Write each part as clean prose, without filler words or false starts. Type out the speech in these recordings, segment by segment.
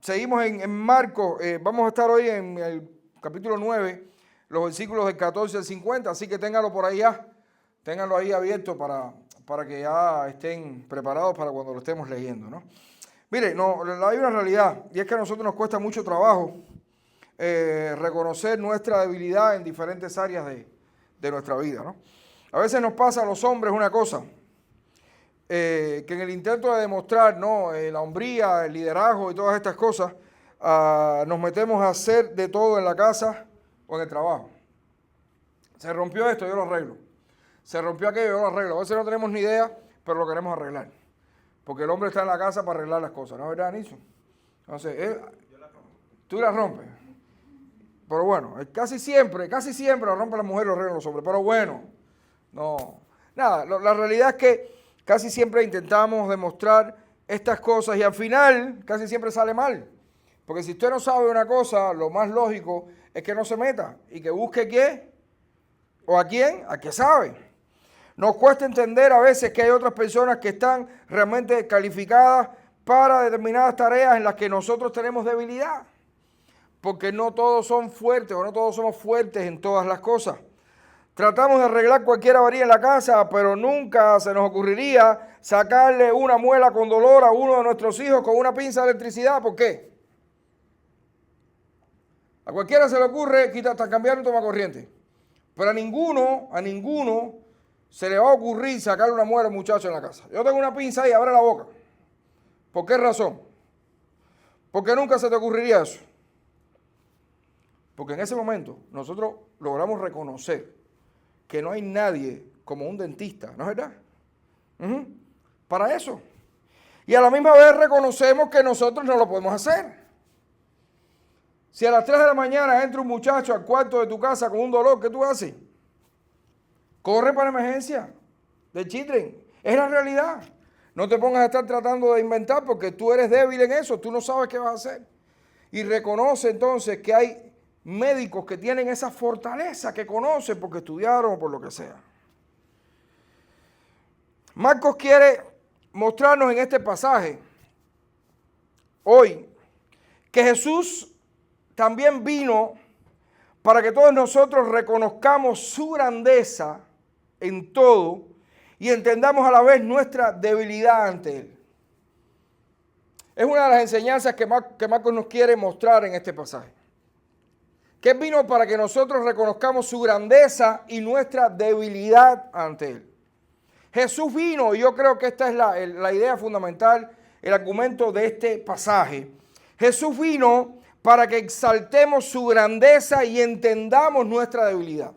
seguimos en Marcos. Vamos a estar hoy en el capítulo 9, los versículos del 14 al 50. Así que ténganlo por ahí ya. Ténganlo ahí abierto para que ya estén preparados para cuando lo estemos leyendo, ¿no? Mire, hay una realidad, y es que a nosotros nos cuesta mucho trabajo reconocer nuestra debilidad en diferentes áreas de nuestra vida, ¿no? A veces nos pasa a los hombres una cosa, que en el intento de demostrar, ¿no?, la hombría, el liderazgo y todas estas cosas, nos metemos a hacer de todo en la casa o en el trabajo. Se rompió esto, yo lo arreglo. Se rompió aquello, yo lo arreglo. A veces no tenemos ni idea, pero lo queremos arreglar. Porque el hombre está en la casa para arreglar las cosas, ¿no es verdad, Niso? Entonces, tú la rompes. Pero bueno, casi siempre la rompen las mujeres, lo arreglan los hombres. Pero bueno, no. Nada, la realidad es que casi siempre intentamos demostrar estas cosas y al final casi siempre sale mal. Porque si usted no sabe una cosa, lo más lógico es que no se meta y que busque qué o a quién, a que sabe. Nos cuesta entender a veces que hay otras personas que están realmente calificadas para determinadas tareas en las que nosotros tenemos debilidad. Porque no todos son fuertes o no todos somos fuertes en todas las cosas. Tratamos de arreglar cualquier avería en la casa, pero nunca se nos ocurriría sacarle una muela con dolor a uno de nuestros hijos con una pinza de electricidad. ¿Por qué? A cualquiera se le ocurre hasta cambiar un tomacorriente. Pero a ninguno se le va a ocurrir sacarle una muela a un muchacho en la casa. Yo tengo una pinza y abre la boca. ¿Por qué razón? Porque nunca se te ocurriría eso. Porque en ese momento nosotros logramos reconocer que no hay nadie como un dentista, ¿no es verdad? Para eso. Y a la misma vez reconocemos que nosotros no lo podemos hacer. Si a las 3 de la mañana entra un muchacho al cuarto de tu casa con un dolor, ¿qué tú haces? Corre para emergencia de children. Es la realidad. No te pongas a estar tratando de inventar porque tú eres débil en eso. Tú no sabes qué vas a hacer. Y reconoce entonces que hay médicos que tienen esa fortaleza, que conocen porque estudiaron o por lo que sea. Marcos quiere mostrarnos en este pasaje hoy que Jesús también vino para que todos nosotros reconozcamos su grandeza en todo y entendamos a la vez nuestra debilidad ante Él. Es una de las enseñanzas que Marcos nos quiere mostrar en este pasaje. Que Él vino para que nosotros reconozcamos su grandeza y nuestra debilidad ante Él. Jesús vino, y yo creo que esta es la idea fundamental, el argumento de este pasaje. Jesús vino para que exaltemos su grandeza y entendamos nuestra debilidad.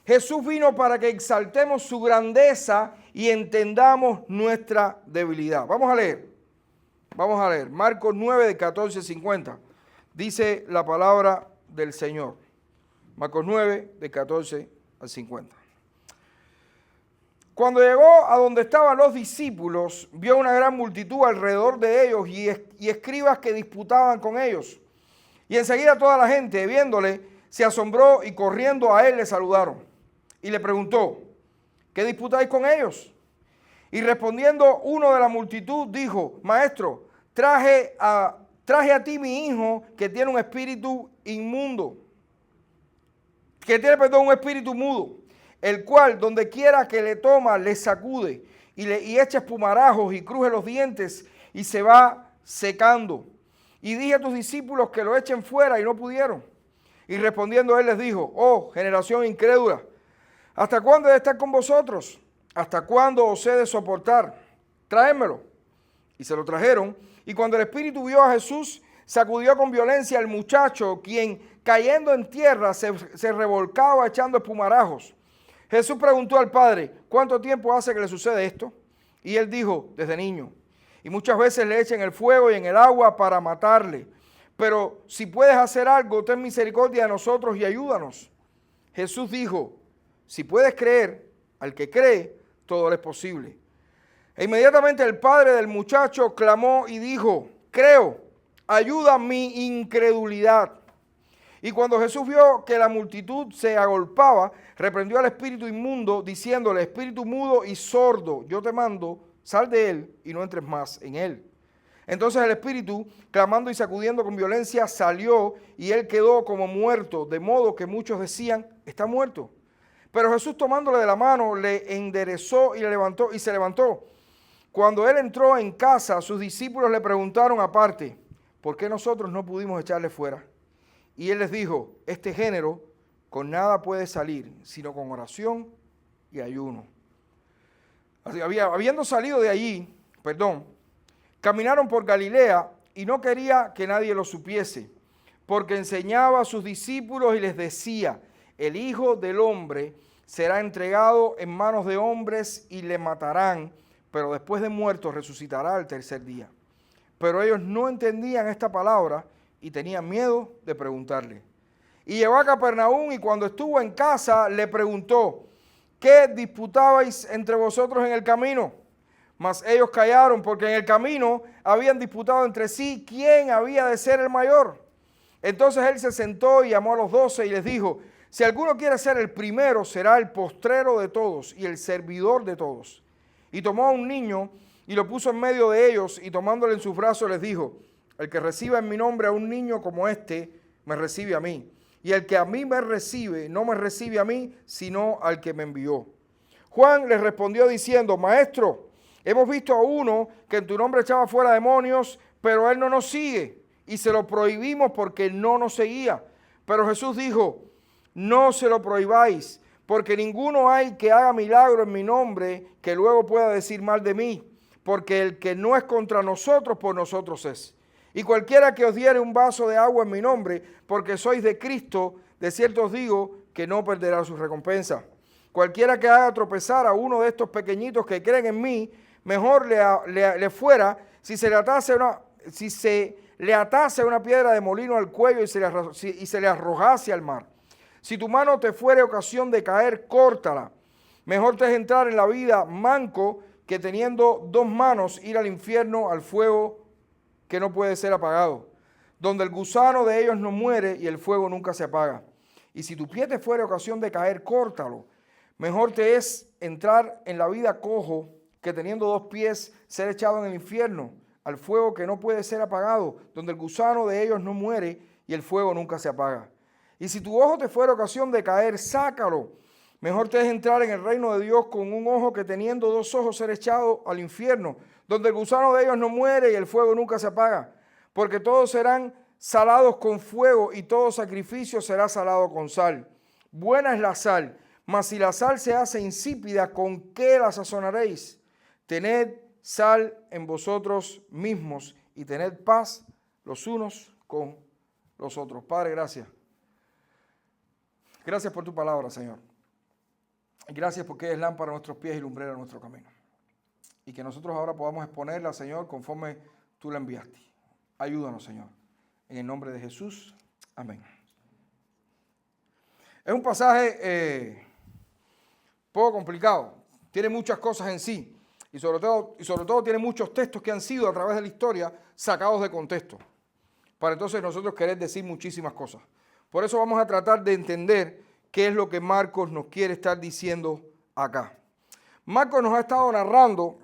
Jesús vino para que exaltemos su grandeza y entendamos nuestra debilidad. Vamos a leer. Marcos 9, de 14 al 50. Dice la palabra del Señor. Marcos 9, de 14 al 50. Cuando llegó a donde estaban los discípulos, vio una gran multitud alrededor de ellos y escribas que disputaban con ellos. Y enseguida toda la gente, viéndole, se asombró y corriendo a él le saludaron. Y le preguntó, ¿qué disputáis con ellos? Y respondiendo uno de la multitud dijo, Maestro, traje a ti mi hijo que tiene un espíritu inmundo, un espíritu mudo, el cual donde quiera que le toma, le sacude y echa espumarajos y cruje los dientes y se va secando. Y dije a tus discípulos que lo echen fuera y no pudieron. Y respondiendo él les dijo, oh generación incrédula, ¿hasta cuándo he de estar con vosotros? ¿Hasta cuándo os he de soportar? Tráemelo. Y se lo trajeron. Y cuando el espíritu vio a Jesús, sacudió con violencia al muchacho, quien cayendo en tierra se revolcaba echando espumarajos. Jesús preguntó al padre, ¿cuánto tiempo hace que le sucede esto? Y él dijo, desde niño. Y muchas veces le echan el fuego y en el agua para matarle. Pero si puedes hacer algo, ten misericordia de nosotros y ayúdanos. Jesús dijo, si puedes creer, al que cree, todo le es posible. E inmediatamente el padre del muchacho clamó y dijo, creo, ayuda mi incredulidad. Y cuando Jesús vio que la multitud se agolpaba, reprendió al espíritu inmundo, diciéndole, espíritu mudo y sordo, yo te mando, sal de él y no entres más en él. Entonces el espíritu, clamando y sacudiendo con violencia, salió y él quedó como muerto, de modo que muchos decían, está muerto. Pero Jesús tomándole de la mano, le enderezó y le levantó y se levantó. Cuando él entró en casa, sus discípulos le preguntaron aparte, ¿por qué nosotros no pudimos echarle fuera? Y él les dijo, este género con nada puede salir, sino con oración y ayuno. Así, habiendo salido de allí, caminaron por Galilea y no quería que nadie lo supiese, porque enseñaba a sus discípulos y les decía, el Hijo del Hombre será entregado en manos de hombres y le matarán, pero después de muerto resucitará al tercer día. Pero ellos no entendían esta palabra y tenían miedo de preguntarle. Y llegó a Capernaum y cuando estuvo en casa le preguntó, ¿qué disputabais entre vosotros en el camino? Mas ellos callaron porque en el camino habían disputado entre sí quién había de ser el mayor. Entonces él se sentó y llamó a los 12 y les dijo, si alguno quiere ser el primero, será el postrero de todos y el servidor de todos. Y tomó a un niño y lo puso en medio de ellos y tomándole en sus brazos les dijo, el que reciba en mi nombre a un niño como este, me recibe a mí. Y el que a mí me recibe, no me recibe a mí, sino al que me envió. Juan les respondió diciendo, Maestro, hemos visto a uno que en tu nombre echaba fuera demonios, pero él no nos sigue. Y se lo prohibimos porque no nos seguía. Pero Jesús dijo, no se lo prohibáis, porque ninguno hay que haga milagro en mi nombre que luego pueda decir mal de mí. Porque el que no es contra nosotros, por nosotros es. Y cualquiera que os diere un vaso de agua en mi nombre, porque sois de Cristo, de cierto os digo que no perderá su recompensa. Cualquiera que haga tropezar a uno de estos pequeñitos que creen en mí, mejor le fuera si se le atase una piedra de molino al cuello y se le arrojase al mar. Si tu mano te fuere ocasión de caer, córtala. Mejor te es entrar en la vida manco que teniendo dos manos ir al infierno, al fuego que no puede ser apagado, donde el gusano de ellos no muere y el fuego nunca se apaga. Y si tu pie te fuere ocasión de caer, córtalo. Mejor te es entrar en la vida cojo que teniendo dos pies ser echado en el infierno, al fuego que no puede ser apagado, donde el gusano de ellos no muere y el fuego nunca se apaga. Y si tu ojo te fuera ocasión de caer, sácalo. Mejor te es entrar en el reino de Dios con un ojo que teniendo dos ojos ser echado al infierno, donde el gusano de ellos no muere y el fuego nunca se apaga, porque todos serán salados con fuego y todo sacrificio será salado con sal. Buena es la sal, mas si la sal se hace insípida, ¿con qué la sazonaréis? Tened sal en vosotros mismos y tened paz los unos con los otros. Padre, gracias. Gracias por tu palabra, Señor. Gracias porque es lámpara a nuestros pies y lumbrera a nuestro camino. Y que nosotros ahora podamos exponerla, Señor, conforme tú la enviaste. Ayúdanos, Señor. En el nombre de Jesús. Amén. Es un pasaje poco complicado. Tiene muchas cosas en sí. Y sobre todo tiene muchos textos que han sido a través de la historia sacados de contexto. Para entonces nosotros querer decir muchísimas cosas. Por eso vamos a tratar de entender qué es lo que Marcos nos quiere estar diciendo acá. Marcos nos ha estado narrando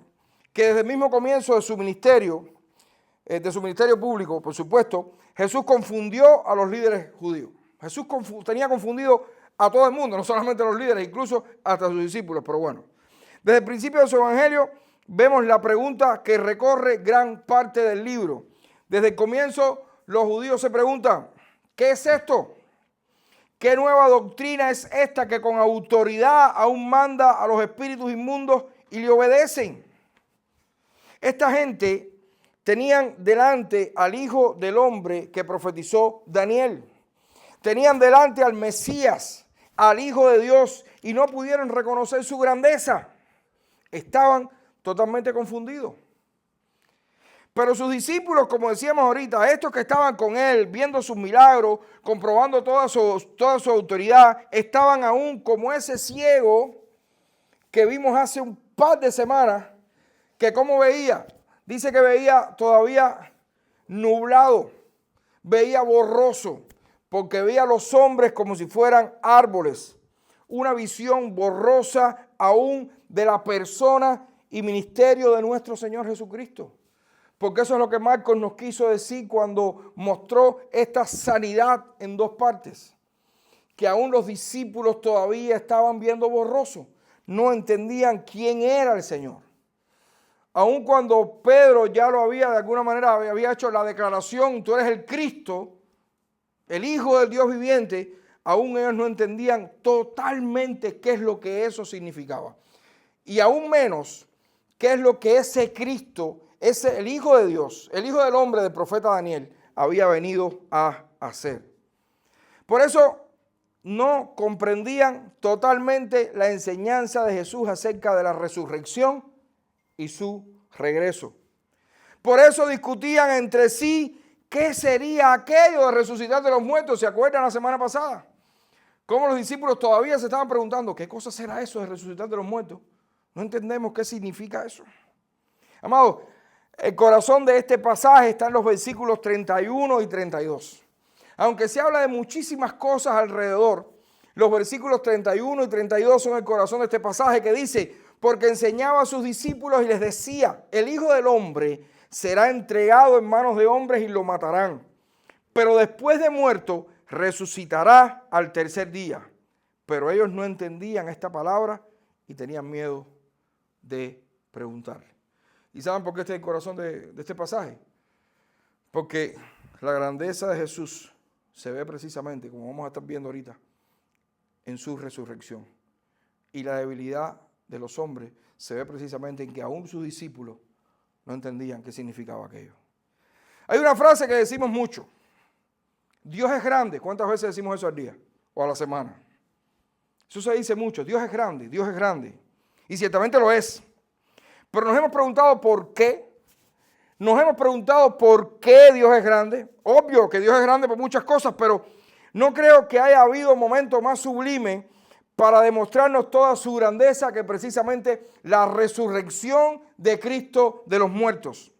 que desde el mismo comienzo de su ministerio público, por supuesto, Jesús confundió a los líderes judíos. Jesús tenía confundido a todo el mundo, no solamente a los líderes, incluso hasta a sus discípulos, pero bueno. Desde el principio de su evangelio vemos la pregunta que recorre gran parte del libro. Desde el comienzo los judíos se preguntan, ¿qué es esto? ¿Qué nueva doctrina es esta que con autoridad aún manda a los espíritus inmundos y le obedecen? Esta gente tenían delante al Hijo del Hombre que profetizó Daniel. Tenían delante al Mesías, al Hijo de Dios, y no pudieron reconocer su grandeza. Estaban totalmente confundidos. Pero sus discípulos, como decíamos ahorita, estos que estaban con él, viendo sus milagros, comprobando toda su autoridad, estaban aún como ese ciego que vimos hace un par de semanas, que como veía, dice que veía todavía nublado, veía borroso, porque veía a los hombres como si fueran árboles. Una visión borrosa aún de la persona y ministerio de nuestro Señor Jesucristo. Porque eso es lo que Marcos nos quiso decir cuando mostró esta sanidad en dos partes. Que aún los discípulos todavía estaban viendo borroso. No entendían quién era el Señor. Aun cuando Pedro ya lo había, de alguna manera, había hecho la declaración, tú eres el Cristo, el Hijo del Dios viviente, aún ellos no entendían totalmente qué es lo que eso significaba. Y aún menos qué es lo que ese Cristo, el Hijo de Dios, el Hijo del hombre del profeta Daniel, había venido a hacer. Por eso no comprendían totalmente la enseñanza de Jesús acerca de la resurrección y su regreso. Por eso discutían entre sí qué sería aquello de resucitar de los muertos. ¿Se acuerdan la semana pasada? Cómo los discípulos todavía se estaban preguntando qué cosa será eso de resucitar de los muertos. No entendemos qué significa eso. Amados, el corazón de este pasaje está en los versículos 31 y 32. Aunque se habla de muchísimas cosas alrededor, los versículos 31 y 32 son el corazón de este pasaje que dice: porque enseñaba a sus discípulos y les decía, el Hijo del Hombre será entregado en manos de hombres y lo matarán. Pero después de muerto, resucitará al tercer día. Pero ellos no entendían esta palabra y tenían miedo de preguntarle. ¿Y saben por qué este es el corazón de este pasaje? Porque la grandeza de Jesús se ve precisamente, como vamos a estar viendo ahorita, en su resurrección. Y la debilidad de los hombres se ve precisamente en que aún sus discípulos no entendían qué significaba aquello. Hay una frase que decimos mucho: Dios es grande. ¿Cuántas veces decimos eso al día o a la semana? Eso se dice mucho: Dios es grande, Dios es grande. Y ciertamente lo es. Pero nos hemos preguntado por qué. Nos hemos preguntado por qué Dios es grande. Obvio que Dios es grande por muchas cosas, pero no creo que haya habido momento más sublime para demostrarnos toda su grandeza que precisamente la resurrección de Cristo de los muertos.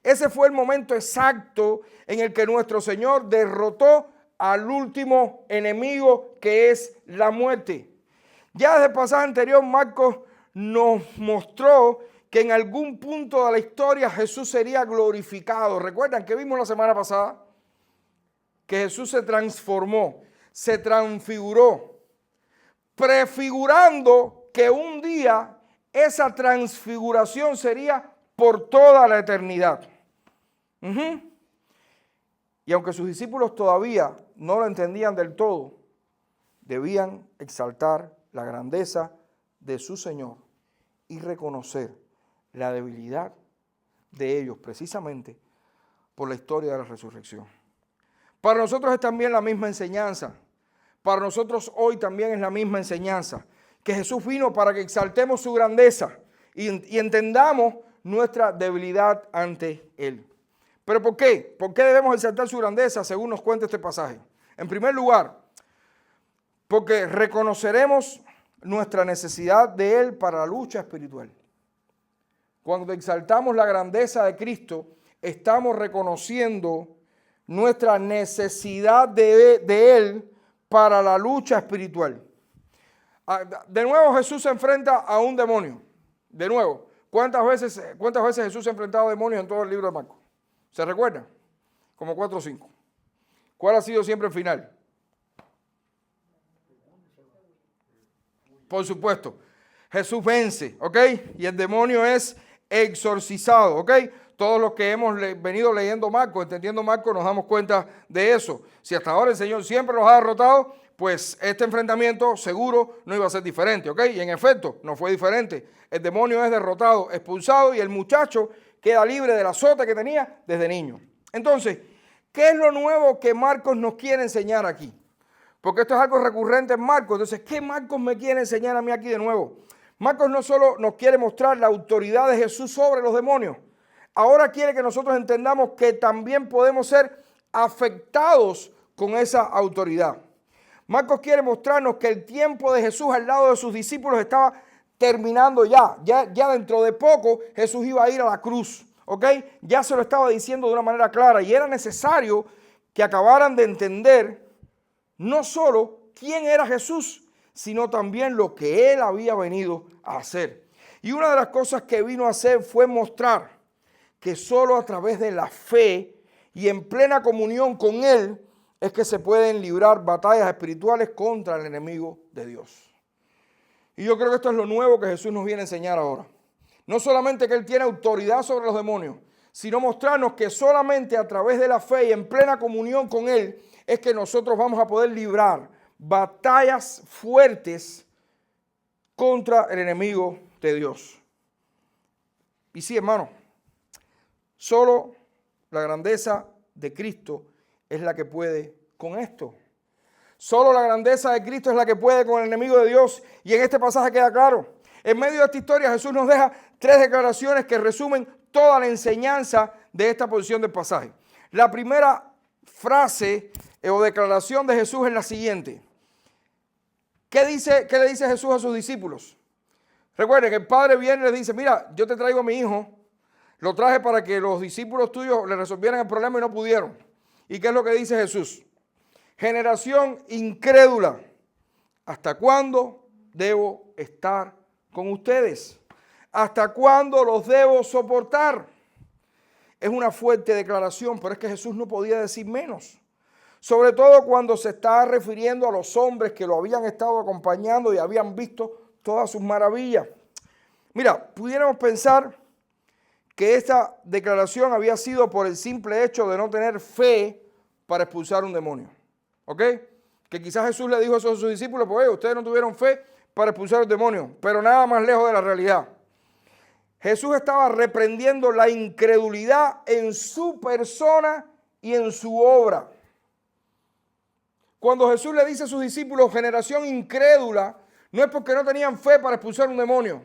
Ese fue el momento exacto en el que nuestro Señor derrotó al último enemigo, que es la muerte. Ya desde el pasaje anterior, Marcos nos mostró que en algún punto de la historia Jesús sería glorificado. ¿Recuerdan que vimos la semana pasada? Que Jesús se transformó, se transfiguró, prefigurando que un día esa transfiguración sería por toda la eternidad. Y aunque sus discípulos todavía no lo entendían del todo, debían exaltar la grandeza de su Señor y reconocer la debilidad de ellos precisamente por la historia de la resurrección. Para nosotros es también la misma enseñanza. Para nosotros hoy también es la misma enseñanza, que Jesús vino para que exaltemos su grandeza y entendamos nuestra debilidad ante Él. ¿Pero por qué? ¿Por qué debemos exaltar su grandeza según nos cuenta este pasaje? En primer lugar, porque reconoceremos nuestra necesidad de Él para la lucha espiritual. Cuando exaltamos la grandeza de Cristo, estamos reconociendo nuestra necesidad de Él para la lucha espiritual. De nuevo Jesús se enfrenta a un demonio. De nuevo, ¿cuántas veces Jesús se ha enfrentado a demonios en todo el libro de Marcos? ¿Se recuerdan? Como 4 o 5. ¿Cuál ha sido siempre el final? Por supuesto, Jesús vence, ¿ok? Y el demonio es exorcizado, ¿ok? Todos los que hemos venido leyendo Marcos, entendiendo Marcos, nos damos cuenta de eso. Si hasta ahora el Señor siempre los ha derrotado, pues este enfrentamiento seguro no iba a ser diferente, ¿ok? Y en efecto, no fue diferente. El demonio es derrotado, expulsado, y el muchacho queda libre del azote que tenía desde niño. Entonces, ¿qué es lo nuevo que Marcos nos quiere enseñar aquí? Porque esto es algo recurrente en Marcos. Entonces, ¿qué Marcos me quiere enseñar a mí aquí de nuevo? Marcos no solo nos quiere mostrar la autoridad de Jesús sobre los demonios, ahora quiere que nosotros entendamos que también podemos ser afectados con esa autoridad. Marcos quiere mostrarnos que el tiempo de Jesús al lado de sus discípulos estaba terminando ya. Ya dentro de poco Jesús iba a ir a la cruz, ¿ok? Ya se lo estaba diciendo de una manera clara y era necesario que acabaran de entender no solo quién era Jesús, sino también lo que Él había venido a hacer. Y una de las cosas que vino a hacer fue mostrar que solo a través de la fe y en plena comunión con Él es que se pueden librar batallas espirituales contra el enemigo de Dios. Y yo creo que esto es lo nuevo que Jesús nos viene a enseñar ahora. No solamente que Él tiene autoridad sobre los demonios, sino mostrarnos que solamente a través de la fe y en plena comunión con Él es que nosotros vamos a poder librar batallas fuertes contra el enemigo de Dios. Y sí, hermano, solo la grandeza de Cristo es la que puede con esto. Solo la grandeza de Cristo es la que puede con el enemigo de Dios. Y en este pasaje queda claro. En medio de esta historia Jesús nos deja 3 declaraciones que resumen toda la enseñanza de esta porción del pasaje. La primera frase o declaración de Jesús es la siguiente. ¿Qué le dice Jesús a sus discípulos? Recuerden que el Padre viene y les dice, mira, yo te traigo a mi hijo, lo traje para que los discípulos tuyos le resolvieran el problema y no pudieron. ¿Y qué es lo que dice Jesús? Generación incrédula, ¿hasta cuándo debo estar con ustedes? ¿Hasta cuándo los debo soportar? Es una fuerte declaración, pero es que Jesús no podía decir menos. Sobre todo cuando se está refiriendo a los hombres que lo habían estado acompañando y habían visto todas sus maravillas. Mira, pudiéramos pensar que esta declaración había sido por el simple hecho de no tener fe para expulsar un demonio. ¿Ok? Que quizás Jesús le dijo eso a sus discípulos, pues ustedes no tuvieron fe para expulsar el demonio, pero nada más lejos de la realidad. Jesús estaba reprendiendo la incredulidad en su persona y en su obra. Cuando Jesús le dice a sus discípulos, generación incrédula, no es porque no tenían fe para expulsar un demonio.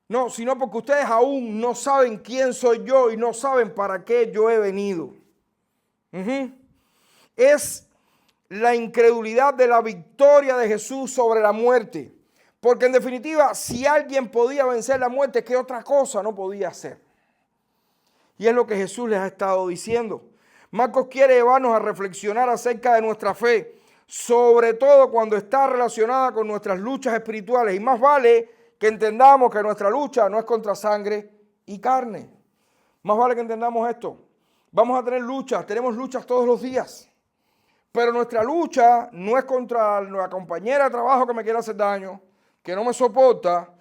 No, sino porque ustedes aún no saben quién soy yo y no saben para qué yo he venido. Es la incredulidad de la victoria de Jesús sobre la muerte. Porque en definitiva, si alguien podía vencer la muerte, ¿qué otra cosa no podía hacer? Y es lo que Jesús les ha estado diciendo. Marcos quiere llevarnos a reflexionar acerca de nuestra fe, sobre todo cuando está relacionada con nuestras luchas espirituales. Y más vale que entendamos que nuestra lucha no es contra sangre y carne. Más vale que entendamos esto. Vamos a tener luchas, tenemos luchas todos los días. Pero nuestra lucha no es contra la compañera de trabajo que me quiere hacer daño, que no me soporta.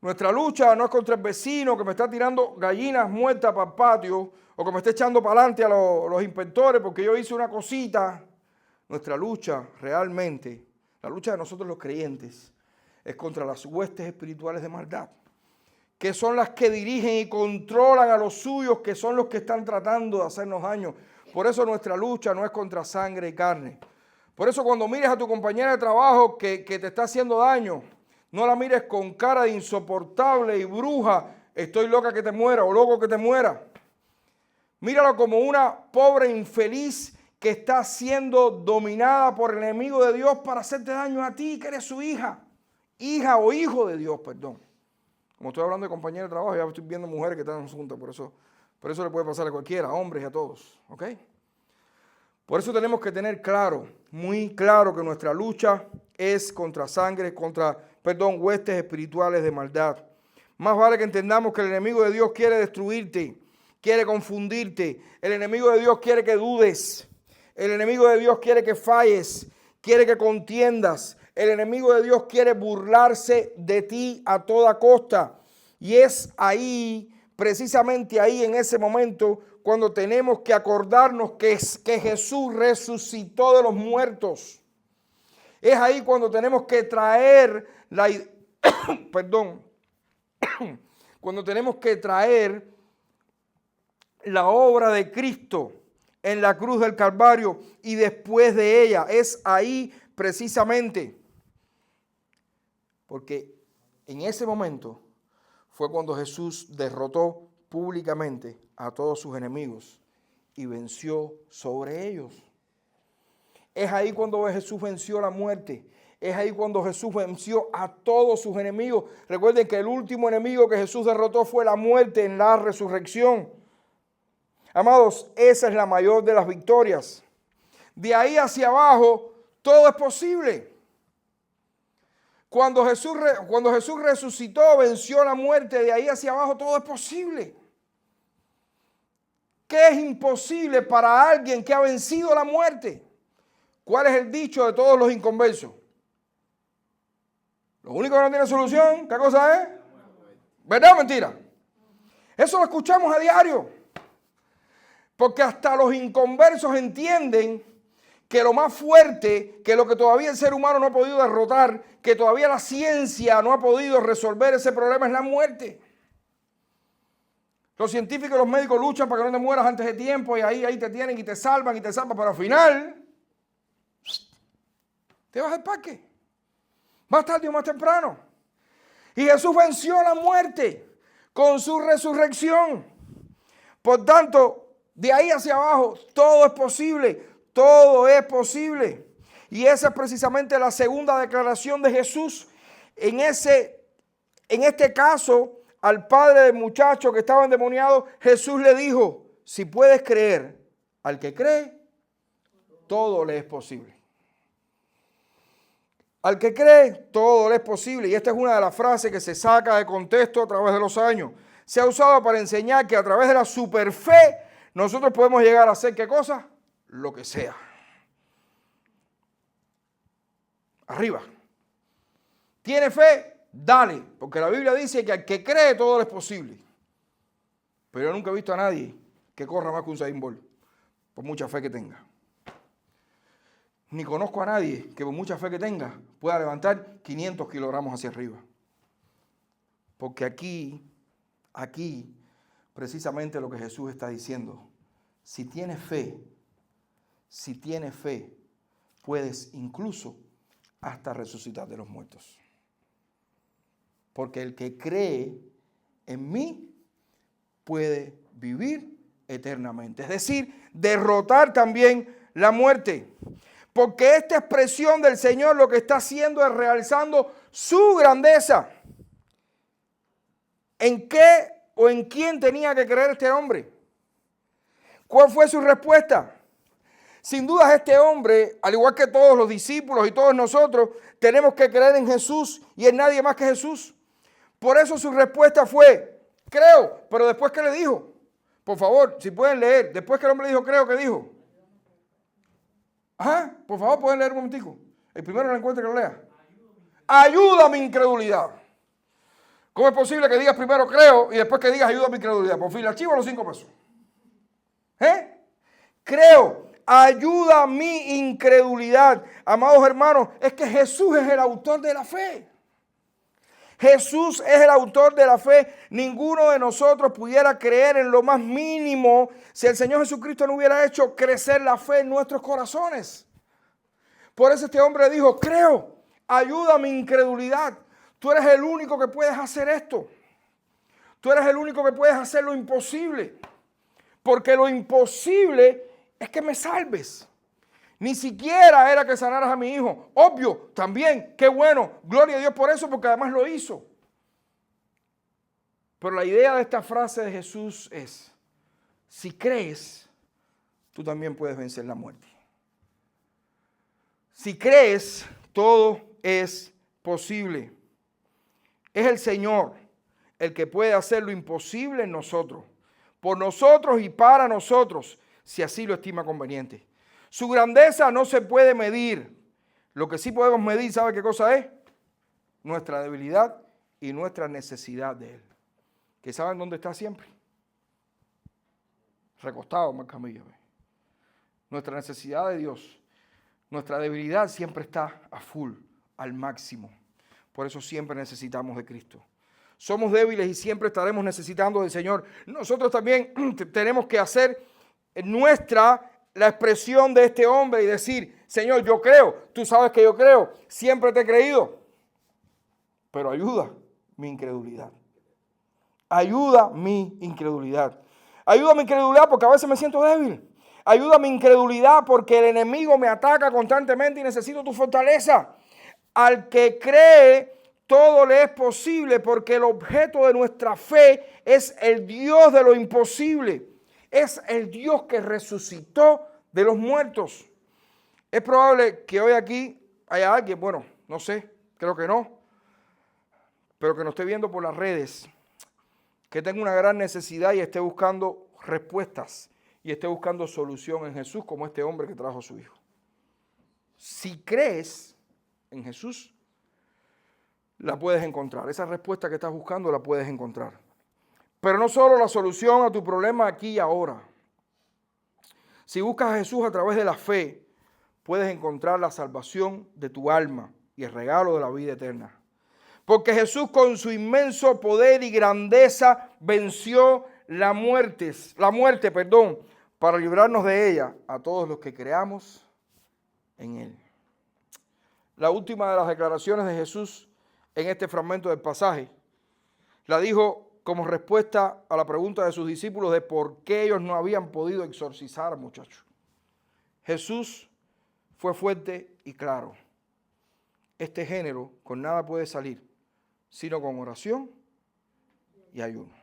Nuestra lucha no es contra el vecino que me está tirando gallinas muertas para el patio o que me está echando para adelante a los inspectores porque yo hice una cosita. Nuestra lucha realmente, la lucha de nosotros los creyentes, es contra las huestes espirituales de maldad, que son las que dirigen y controlan a los suyos, que son los que están tratando de hacernos daño. Por eso nuestra lucha no es contra sangre y carne. Por eso cuando mires a tu compañera de trabajo que te está haciendo daño, no la mires con cara de insoportable y bruja, estoy loca que te muera o loco que te muera. Míralo como una pobre infeliz que está siendo dominada por el enemigo de Dios para hacerte daño a ti, que eres su hija. Hija o hijo de Dios, perdón. Como estoy hablando de compañeros de trabajo, ya estoy viendo mujeres que están juntas, por eso le puede pasar a cualquiera, a hombres y a todos, ¿ok? Por eso tenemos que tener claro, muy claro, que nuestra lucha es contra sangre, huestes espirituales de maldad. Más vale que entendamos que el enemigo de Dios quiere destruirte, quiere confundirte. El enemigo de Dios quiere que dudes. El enemigo de Dios quiere que falles, quiere que contiendas. El enemigo de Dios quiere burlarse de ti a toda costa. Y es ahí, precisamente ahí, en ese momento, cuando tenemos que acordarnos que Jesús resucitó de los muertos. Es ahí cuando tenemos que traer cuando tenemos que traer la obra de Cristo en la cruz del Calvario y después de ella. Es ahí precisamente. Porque en ese momento fue cuando Jesús derrotó públicamente a todos sus enemigos y venció sobre ellos. Es ahí cuando Jesús venció la muerte. Es ahí cuando Jesús venció a todos sus enemigos. Recuerden que el último enemigo que Jesús derrotó fue la muerte en la resurrección. Amados, esa es la mayor de las victorias. De ahí hacia abajo, todo es posible. Cuando Jesús resucitó, venció la muerte, de ahí hacia abajo todo es posible. ¿Qué es imposible para alguien que ha vencido la muerte? ¿Cuál es el dicho de todos los inconversos? Lo único que no tiene solución, ¿qué cosa es? ¿Verdad o mentira? Eso lo escuchamos a diario. Porque hasta los inconversos entienden que lo más fuerte, que lo que todavía el ser humano no ha podido derrotar, que todavía la ciencia no ha podido resolver ese problema es la muerte. Los científicos y los médicos luchan para que no te mueras antes de tiempo y ahí te tienen y te salvan, pero al final te vas al parque. Más tarde o más temprano. Y Jesús venció la muerte con su resurrección. Por tanto, de ahí hacia abajo, todo es posible. Todo es posible. Y esa es precisamente la segunda declaración de Jesús. En este caso, al padre del muchacho que estaba endemoniado, Jesús le dijo, si puedes creer, al que cree, todo le es posible. Al que cree, todo le es posible. Y esta es una de las frases que se saca de contexto a través de los años. Se ha usado para enseñar que a través de la superfe nosotros podemos llegar a hacer ¿qué cosa? Lo que sea. Arriba. ¿Tiene fe? Dale. Porque la Biblia dice que al que cree todo le es posible. Pero yo nunca he visto a nadie que corra más que un Usain Bolt, por mucha fe que tenga. Ni conozco a nadie que por mucha fe que tenga pueda levantar 500 kilogramos hacia arriba. Porque aquí, precisamente lo que Jesús está diciendo, si tienes fe, puedes incluso hasta resucitar de los muertos. Porque el que cree en mí puede vivir eternamente. Es decir, derrotar también la muerte. Porque esta expresión del Señor lo que está haciendo es realzando su grandeza. ¿En qué o en quién tenía que creer este hombre? ¿Cuál fue su respuesta? Sin duda este hombre, al igual que todos los discípulos y todos nosotros, tenemos que creer en Jesús y en nadie más que Jesús. Por eso su respuesta fue, creo, pero después ¿qué le dijo? Por favor, si pueden leer, después que el hombre dijo creo, ¿qué dijo? Ajá, por favor, pueden leer un momentico. El primero lo encuentre que lo lea. Ayuda a mi incredulidad. ¿Cómo es posible que digas primero creo y después que digas ayuda a mi incredulidad? Por fin, le archivo los 5 pesos. Creo, ayuda a mi incredulidad. Amados hermanos, es que Jesús es el autor de la fe. Jesús es el autor de la fe. Ninguno de nosotros pudiera creer en lo más mínimo si el Señor Jesucristo no hubiera hecho crecer la fe en nuestros corazones. Por eso este hombre dijo, creo, ayuda a mi incredulidad. Tú eres el único que puedes hacer esto. Tú eres el único que puedes hacer lo imposible. Porque lo imposible es que me salves. Ni siquiera era que sanaras a mi hijo. Obvio, también, qué bueno. Gloria a Dios por eso, porque además lo hizo. Pero la idea de esta frase de Jesús es, si crees, tú también puedes vencer la muerte. Si crees, todo es posible. Es el Señor el que puede hacer lo imposible en nosotros, por nosotros y para nosotros, si así lo estima conveniente. Su grandeza no se puede medir. Lo que sí podemos medir, ¿sabe qué cosa es? Nuestra debilidad y nuestra necesidad de Él. ¿Que saben dónde está siempre? Recostado en la camilla. Nuestra necesidad de Dios, nuestra debilidad siempre está a full, al máximo. Por eso siempre necesitamos de Cristo. Somos débiles y siempre estaremos necesitando del Señor. Nosotros también tenemos que hacer la expresión de este hombre y decir, Señor, yo creo, tú sabes que yo creo, siempre te he creído, pero ayuda mi incredulidad. Ayuda mi incredulidad. Ayuda mi incredulidad porque a veces me siento débil. Ayuda mi incredulidad porque el enemigo me ataca constantemente y necesito tu fortaleza. Al que cree, todo le es posible porque el objeto de nuestra fe es el Dios de lo imposible. Es el Dios que resucitó de los muertos. Es probable que hoy aquí haya alguien, bueno, no sé, creo que no, pero que nos esté viendo por las redes, que tenga una gran necesidad y esté buscando respuestas y esté buscando solución en Jesús como este hombre que trajo a su hijo. Si crees en Jesús, la puedes encontrar. Esa respuesta que estás buscando la puedes encontrar. Pero no solo la solución a tu problema aquí y ahora. Si buscas a Jesús a través de la fe, puedes encontrar la salvación de tu alma y el regalo de la vida eterna. Porque Jesús con su inmenso poder y grandeza venció la muerte, para librarnos de ella a todos los que creamos en Él. La última de las declaraciones de Jesús en este fragmento del pasaje la dijo como respuesta a la pregunta de sus discípulos de por qué ellos no habían podido exorcizar al muchacho. Jesús fue fuerte y claro. Este género con nada puede salir, sino con oración y ayuno.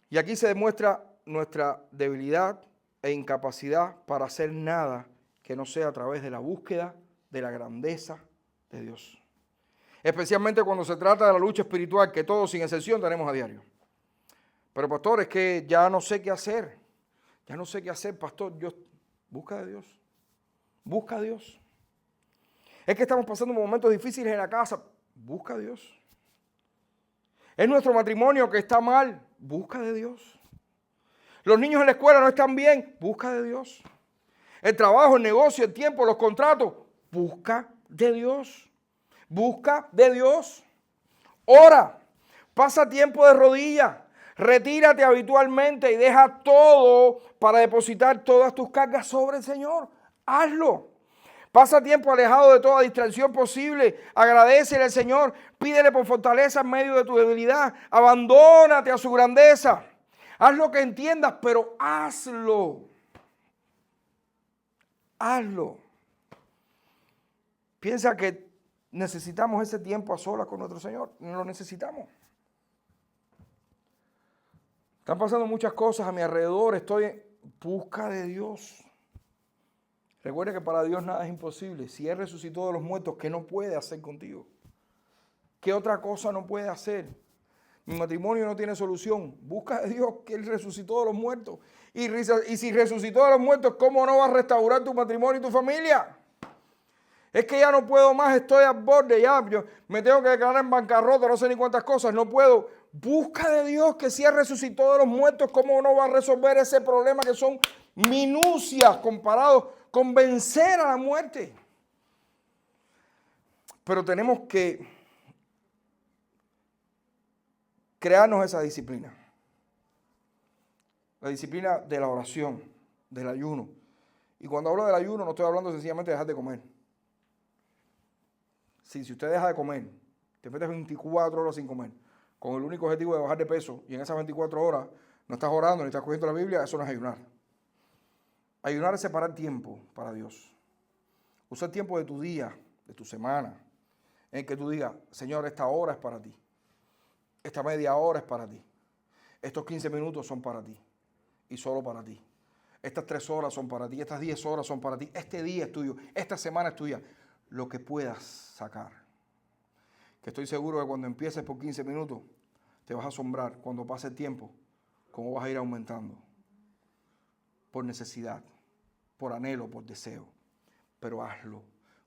Y aquí se demuestra nuestra debilidad e incapacidad para hacer nada que no sea a través de la búsqueda de la grandeza de Dios. Especialmente cuando se trata de la lucha espiritual que todos sin excepción tenemos a diario. Pero pastor, es que ya no sé qué hacer. Ya no sé qué hacer, pastor. Busca a Dios. Busca a Dios. Es que estamos pasando momentos difíciles en la casa. Busca a Dios. Es nuestro matrimonio que está mal. Busca de Dios. Los niños en la escuela no están bien. Busca de Dios. El trabajo, el negocio, el tiempo, los contratos. Busca de Dios. Busca de Dios. Ora. Pasa tiempo de rodillas. Retírate habitualmente y deja todo para depositar todas tus cargas sobre el Señor. Hazlo. Pasa tiempo alejado de toda distracción posible. Agradécele al Señor. Pídele por fortaleza en medio de tu debilidad. Abandónate a su grandeza. Haz lo que entiendas, pero hazlo. Hazlo. Piensa que necesitamos ese tiempo a solas con nuestro Señor. No lo necesitamos. Están pasando muchas cosas a mi alrededor. Estoy en busca de Dios. Recuerda que para Dios nada es imposible. Si Él resucitó de los muertos, ¿qué no puede hacer contigo? ¿Qué otra cosa no puede hacer? Mi matrimonio no tiene solución. Busca de Dios que Él resucitó de los muertos. Y si resucitó de los muertos, ¿cómo no va a restaurar tu matrimonio y tu familia? Es que ya no puedo más, estoy al borde, ya yo me tengo que declarar en bancarrota, no sé ni cuántas cosas, no puedo. Busca de Dios que si Él resucitó de los muertos, ¿cómo no va a resolver ese problema que son minucias comparados con vencer a la muerte? Pero tenemos que crearnos esa disciplina. La disciplina de la oración, del ayuno. Y cuando hablo del ayuno no estoy hablando sencillamente de dejar de comer. Si usted deja de comer, te metes 24 horas sin comer, con el único objetivo de bajar de peso, y en esas 24 horas no estás orando ni estás cogiendo la Biblia, eso no es ayunar. Ayunar es separar tiempo para Dios. Usa el tiempo de tu día, de tu semana, en el que tú digas, Señor, esta hora es para ti. Esta media hora es para ti. Estos 15 minutos son para ti. Y solo para ti. Estas 3 horas son para ti. Estas 10 horas son para ti. Este día es tuyo. Esta semana es tuya. Lo que puedas sacar. Que estoy seguro que cuando empieces por 15 minutos, te vas a asombrar cuando pase el tiempo, cómo vas a ir aumentando. Por necesidad, por anhelo, por deseo. Pero hazlo.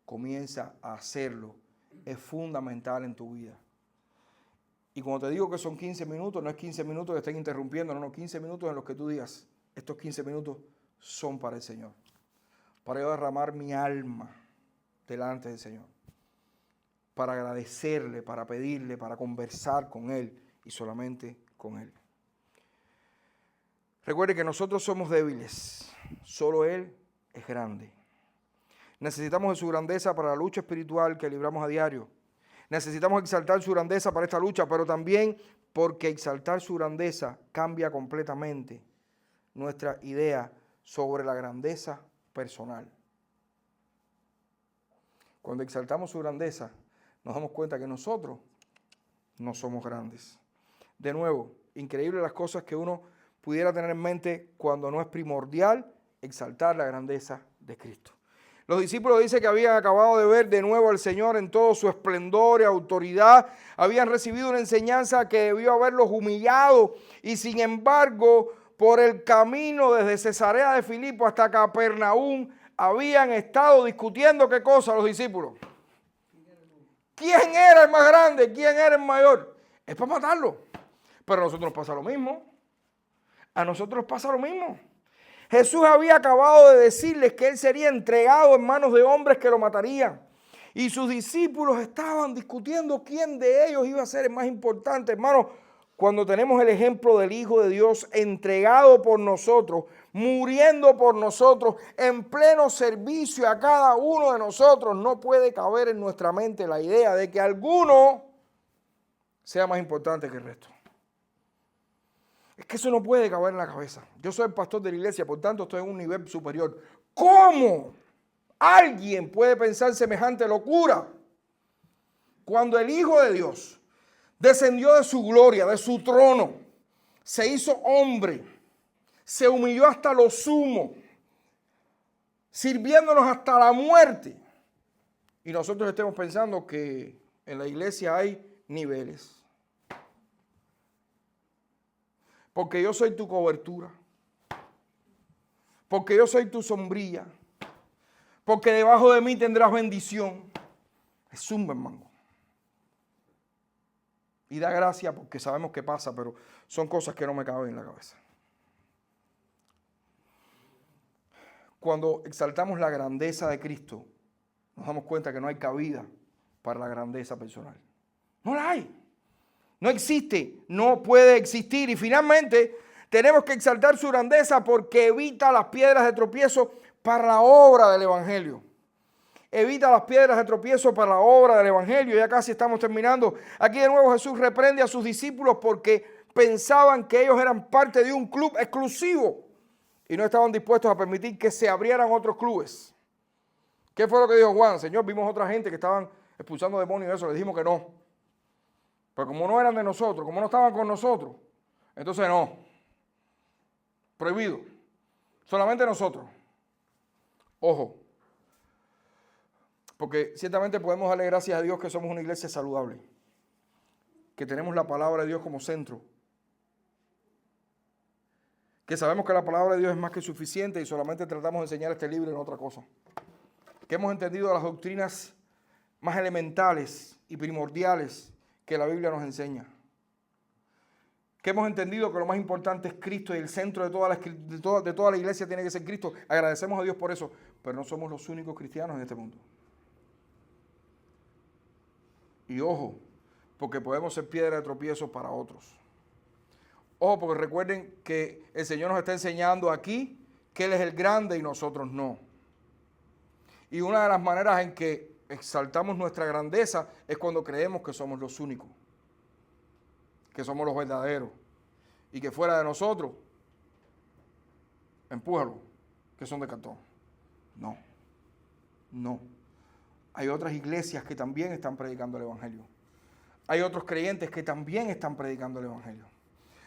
Comienza a hacerlo. Es fundamental en tu vida. Y cuando te digo que son 15 minutos, no es 15 minutos que estén interrumpiendo, no, 15 minutos en los que tú digas, estos 15 minutos son para el Señor. Para yo derramar mi alma delante del Señor. Para agradecerle, para pedirle, para conversar con Él y solamente con Él. Recuerde que nosotros somos débiles, solo Él es grande. Necesitamos de su grandeza para la lucha espiritual que libramos a diario. Necesitamos exaltar su grandeza para esta lucha, pero también porque exaltar su grandeza cambia completamente nuestra idea sobre la grandeza personal. Cuando exaltamos su grandeza, nos damos cuenta que nosotros no somos grandes. De nuevo, increíble las cosas que uno pudiera tener en mente cuando no es primordial exaltar la grandeza de Cristo. Los discípulos dicen que habían acabado de ver de nuevo al Señor en todo su esplendor y autoridad. Habían recibido una enseñanza que debió haberlos humillado y sin embargo por el camino desde Cesarea de Filipo hasta Capernaum, habían estado discutiendo ¿qué cosa los discípulos? ¿Quién era el más grande? ¿Quién era el mayor? Es para matarlo. Pero a nosotros nos pasa lo mismo. A nosotros nos pasa lo mismo. Jesús había acabado de decirles que él sería entregado en manos de hombres que lo matarían. Y sus discípulos estaban discutiendo quién de ellos iba a ser el más importante. Hermano, cuando tenemos el ejemplo del Hijo de Dios entregado por nosotros, muriendo por nosotros, en pleno servicio a cada uno de nosotros, no puede caber en nuestra mente la idea de que alguno sea más importante que el resto. Es que eso no puede caber en la cabeza. Yo soy el pastor de la iglesia, por tanto estoy en un nivel superior. ¿Cómo alguien puede pensar semejante locura cuando el Hijo de Dios descendió de su gloria, de su trono, se hizo hombre, se humilló hasta lo sumo, sirviéndonos hasta la muerte? Y nosotros estemos pensando que en la iglesia hay niveles. Porque yo soy tu cobertura. Porque yo soy tu sombrilla. Porque debajo de mí tendrás bendición. Es zumba, hermano. Y da gracia porque sabemos qué pasa, pero son cosas que no me caben en la cabeza. Cuando exaltamos la grandeza de Cristo, nos damos cuenta que no hay cabida para la grandeza personal. No la hay. No existe, no puede existir. Y finalmente tenemos que exaltar su grandeza porque evita las piedras de tropiezo para la obra del Evangelio. Evita las piedras de tropiezo para la obra del Evangelio. Ya casi estamos terminando. Aquí de nuevo Jesús reprende a sus discípulos porque pensaban que ellos eran parte de un club exclusivo y no estaban dispuestos a permitir que se abrieran otros clubes. ¿Qué fue lo que dijo Juan? Señor, vimos otra gente que estaban expulsando demonios y eso. Le dijimos que no. Pero como no eran de nosotros, como no estaban con nosotros, entonces no. Prohibido. Solamente nosotros. Ojo. Porque ciertamente podemos darle gracias a Dios que somos una iglesia saludable. Que tenemos la palabra de Dios como centro. Que sabemos que la palabra de Dios es más que suficiente y solamente tratamos de enseñar este libro y no otra cosa. Que hemos entendido las doctrinas más elementales y primordiales que la Biblia nos enseña. Que hemos entendido que lo más importante es Cristo y el centro de toda la iglesia tiene que ser Cristo. Agradecemos a Dios por eso, pero no somos los únicos cristianos en este mundo. Y ojo, porque podemos ser piedra de tropiezo para otros. Ojo, porque recuerden que el Señor nos está enseñando aquí que Él es el grande y nosotros no. Y una de las maneras en que exaltamos nuestra grandeza es cuando creemos que somos los únicos, que somos los verdaderos y que fuera de nosotros, empújalo, que son de cartón. No. Hay otras iglesias que también están predicando el Evangelio. Hay otros creyentes que también están predicando el Evangelio.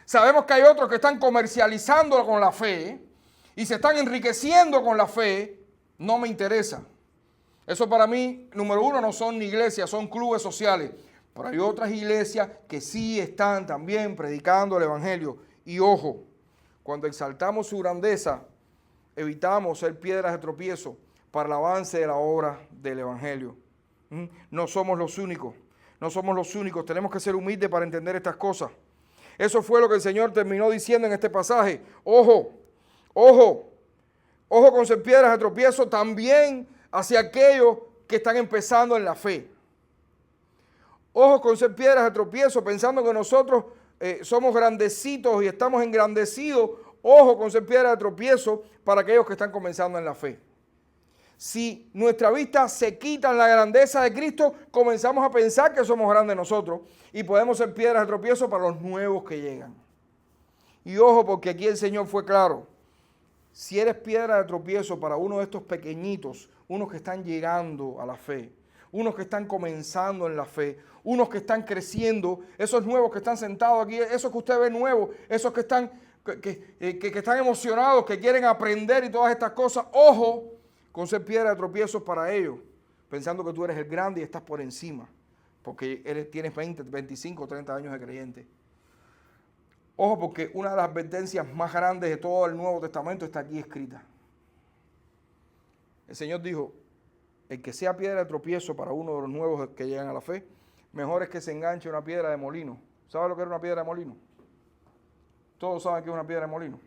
Sabemos que hay otros que están comercializando con la fe y se están enriqueciendo con la fe. No me interesa. Eso para mí, número uno, no son ni iglesias, son clubes sociales. Pero hay otras iglesias que sí están también predicando el Evangelio. Y ojo, cuando exaltamos su grandeza, evitamos ser piedras de tropiezo para el avance de la obra del Evangelio. No somos los únicos, tenemos que ser humildes para entender estas cosas. Eso fue lo que el Señor terminó diciendo en este pasaje. Ojo con ser piedras de tropiezo también hacia aquellos que están empezando en la fe. Ojo con ser piedras de tropiezo pensando que nosotros somos grandecitos y estamos engrandecidos. Ojo con ser piedras de tropiezo para aquellos que están comenzando en la fe. Si nuestra vista se quita en la grandeza de Cristo, comenzamos a pensar que somos grandes nosotros y podemos ser piedras de tropiezo para los nuevos que llegan. Y ojo, porque aquí el Señor fue claro. Si eres piedra de tropiezo para uno de estos pequeñitos, unos que están llegando a la fe, unos que están comenzando en la fe, unos que están creciendo, esos nuevos que están sentados aquí, esos que usted ve nuevos, esos que están emocionados, que quieren aprender y todas estas cosas, ojo con ser piedra de tropiezo para ellos, pensando que tú eres el grande y estás por encima, porque tienes 20, 25, 30 años de creyente. Ojo, porque una de las advertencias más grandes de todo el Nuevo Testamento está aquí escrita. El Señor dijo, el que sea piedra de tropiezo para uno de los nuevos que llegan a la fe, mejor es que se enganche una piedra de molino. ¿Sabe lo que era una piedra de molino? Todos saben que es una piedra de molino.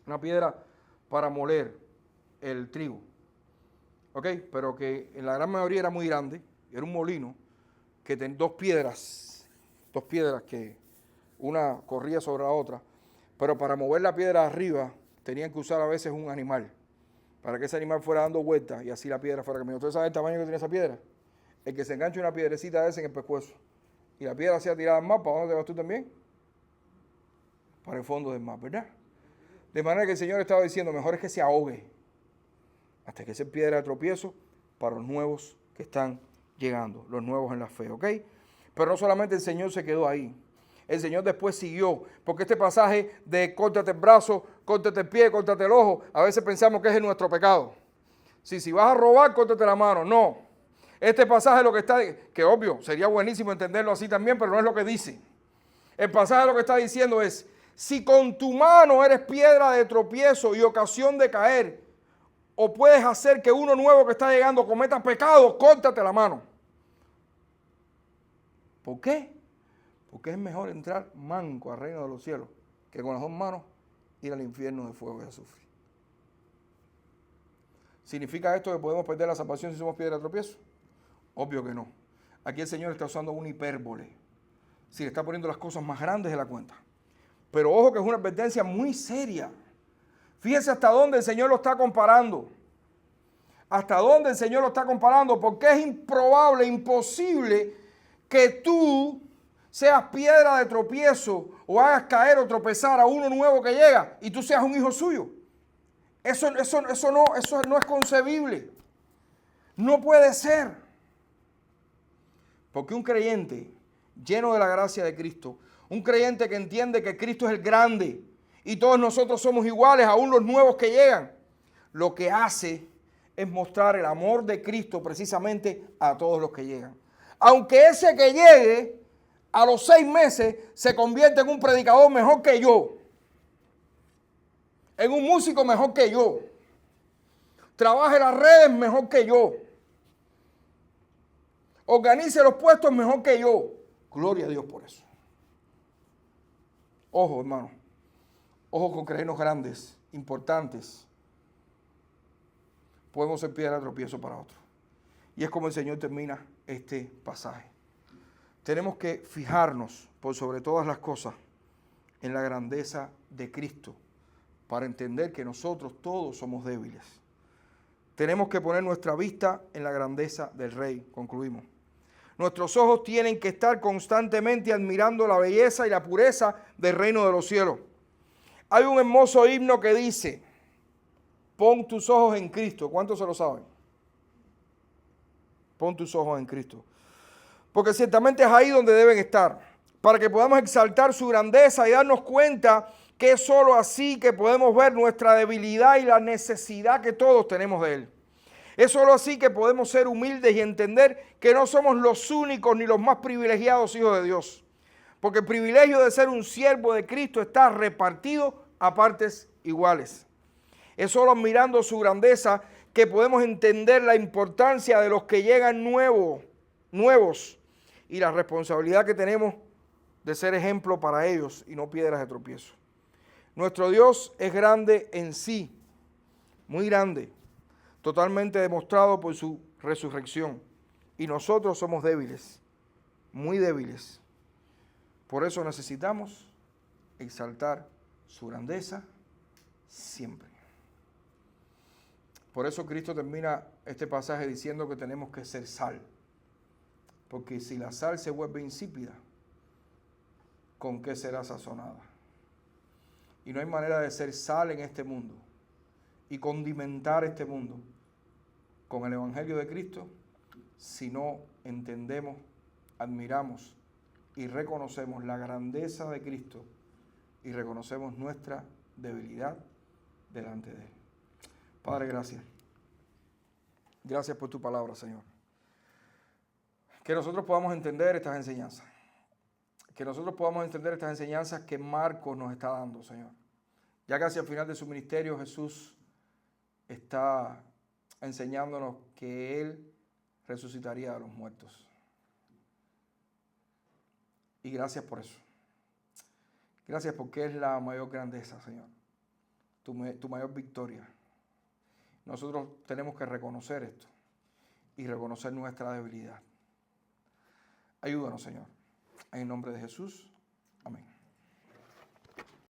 Una piedra para moler el trigo. ¿Ok? Pero que en la gran mayoría era muy grande. Era un molino que tenía dos piedras que una corría sobre la otra. Pero para mover la piedra arriba tenían que usar a veces un animal. Para que ese animal fuera dando vueltas y así la piedra fuera caminando. ¿Ustedes saben el tamaño que tiene esa piedra? El que se engancha una piedrecita de esa en el pescuezo y la piedra sea tirada al mar, ¿para dónde te vas tú también? Para el fondo del mar, ¿verdad? De manera que el Señor estaba diciendo, mejor es que se ahogue hasta que sea piedra de tropiezo para los nuevos que están llegando, los nuevos en la fe, ¿ok? Pero no solamente el Señor se quedó ahí. El Señor después siguió, porque este pasaje de córtate el brazo, córtate el pie, córtate el ojo, a veces pensamos que es nuestro pecado. Si vas a robar, córtate la mano. No. Este pasaje lo que está, que obvio, sería buenísimo entenderlo así también, pero no es lo que dice. El pasaje lo que está diciendo es, si con tu mano eres piedra de tropiezo y ocasión de caer, o puedes hacer que uno nuevo que está llegando cometa pecado, córtate la mano. ¿Por qué? Porque es mejor entrar manco al reino de los cielos que con las dos manos ir al infierno de fuego y azufre. ¿Significa esto que podemos perder la salvación si somos piedra de tropiezo? Obvio que no. Aquí el Señor está usando una hipérbole. Sí, le está poniendo las cosas más grandes de la cuenta. Pero ojo que es una advertencia muy seria. Fíjense hasta dónde el Señor lo está comparando. Hasta dónde el Señor lo está comparando. Porque es improbable, imposible que tú seas piedra de tropiezo o hagas caer o tropezar a uno nuevo que llega y tú seas un hijo suyo. Eso no es concebible. No puede ser. Porque un creyente lleno de la gracia de Cristo, un creyente que entiende que Cristo es el grande y todos nosotros somos iguales, aún los nuevos que llegan, lo que hace es mostrar el amor de Cristo precisamente a todos los que llegan. Aunque ese que llegue a los 6 meses se convierte en un predicador mejor que yo, en un músico mejor que yo, trabaje las redes mejor que yo, organice los puestos mejor que yo. Gloria a Dios por eso. Ojo, hermano. Ojo con creernos grandes, importantes. Podemos ser piedra de tropiezo para otros. Y es como el Señor termina este pasaje. Tenemos que fijarnos, por sobre todas las cosas, en la grandeza de Cristo, para entender que nosotros todos somos débiles. Tenemos que poner nuestra vista en la grandeza del Rey. Concluimos. Nuestros ojos tienen que estar constantemente admirando la belleza y la pureza del reino de los cielos. Hay un hermoso himno que dice, pon tus ojos en Cristo. ¿Cuántos se lo saben? Pon tus ojos en Cristo. Porque ciertamente es ahí donde deben estar, para que podamos exaltar su grandeza y darnos cuenta que es sólo así que podemos ver nuestra debilidad y la necesidad que todos tenemos de Él. Es sólo así que podemos ser humildes y entender que no somos los únicos ni los más privilegiados hijos de Dios. Porque el privilegio de ser un siervo de Cristo está repartido a partes iguales. Es solo admirando su grandeza que podemos entender la importancia de los que llegan nuevos y la responsabilidad que tenemos de ser ejemplo para ellos y no piedras de tropiezo. Nuestro Dios es grande en sí, muy grande, totalmente demostrado por su resurrección. Y nosotros somos débiles, muy débiles. Por eso necesitamos exaltar su grandeza siempre. Por eso Cristo termina este pasaje diciendo que tenemos que ser sal. Porque si la sal se vuelve insípida, ¿con qué será sazonada? Y no hay manera de ser sal en este mundo y condimentar este mundo con el Evangelio de Cristo si no entendemos, admiramos y reconocemos la grandeza de Cristo y reconocemos nuestra debilidad delante de Él. Padre, gracias. Gracias por tu palabra, Señor. Que nosotros podamos entender estas enseñanzas. que nosotros podamos entender estas enseñanzas que Marcos nos está dando, Señor. Ya casi al final de su ministerio, Jesús está enseñándonos que Él resucitaría de los muertos. Y gracias por eso. Gracias porque es la mayor grandeza, Señor. Tu mayor victoria. Nosotros tenemos que reconocer esto y reconocer nuestra debilidad. Ayúdanos, Señor. En el nombre de Jesús. Amén.